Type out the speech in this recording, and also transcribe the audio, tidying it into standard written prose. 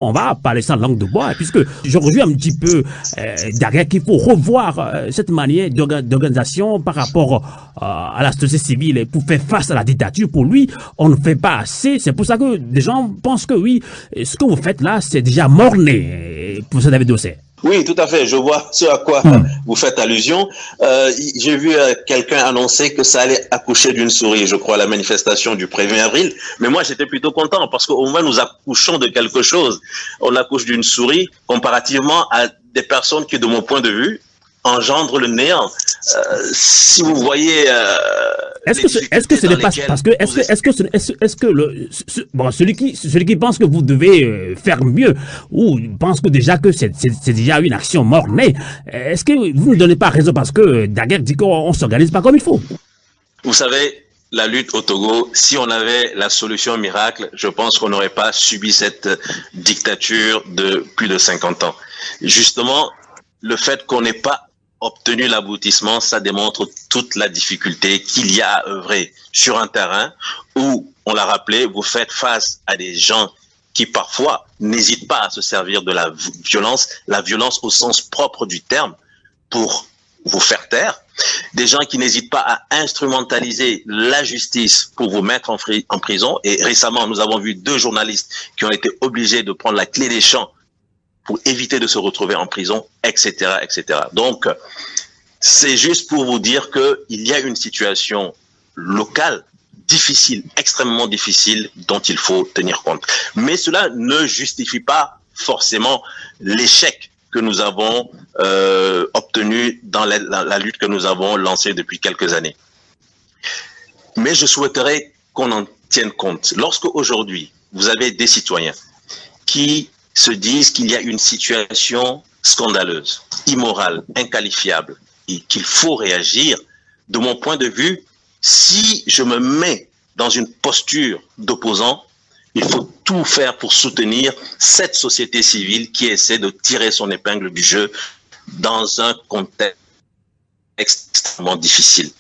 On va parler sans langue de bois, puisque je rejoins un petit peu derrière qu'il faut revoir cette manière d'organisation par rapport à la société civile pour faire face à la dictature. Pour lui, on ne fait pas assez. C'est pour ça que des gens pensent que oui, ce que vous faites là, c'est déjà mort-né, professeur David Dossé. Oui, tout à fait. Je vois ce à quoi vous faites allusion. J'ai vu quelqu'un annoncer que ça allait accoucher d'une souris, je crois, à la manifestation du 1er avril. Mais moi, j'étais plutôt content parce qu'au moins, nous accouchons de quelque chose. On accouche d'une souris comparativement à des personnes qui, de mon point de vue, engendrent le néant. Si vous voyez... Est-ce que ce n'est pas parce que celui qui pense que vous devez faire mieux ou pense que déjà que c'est déjà une action mort-née, est-ce que vous ne donnez pas raison parce que Daguerre dit qu'on s'organise pas comme il faut? Vous savez, la lutte au Togo, si on avait la solution miracle, je pense qu'on n'aurait pas subi cette dictature de plus de 50 ans. Justement, le fait qu'on n'ait pas obtenu l'aboutissement, ça démontre toute la difficulté qu'il y a à œuvrer sur un terrain où, on l'a rappelé, vous faites face à des gens qui parfois n'hésitent pas à se servir de la violence au sens propre du terme, pour vous faire taire, des gens qui n'hésitent pas à instrumentaliser la justice pour vous mettre en prison. Et récemment, nous avons vu 2 journalistes qui ont été obligés de prendre la clé des champs pour éviter de se retrouver en prison, etc., etc. Donc, c'est juste pour vous dire qu'il y a une situation locale difficile, extrêmement difficile, dont il faut tenir compte. Mais cela ne justifie pas forcément l'échec que nous avons obtenu dans la lutte que nous avons lancée depuis quelques années. Mais je souhaiterais qu'on en tienne compte. Lorsque aujourd'hui, vous avez des citoyens qui se disent qu'il y a une situation scandaleuse, immorale, inqualifiable, et qu'il faut réagir, de mon point de vue, si je me mets dans une posture d'opposant, il faut tout faire pour soutenir cette société civile qui essaie de tirer son épingle du jeu dans un contexte extrêmement difficile.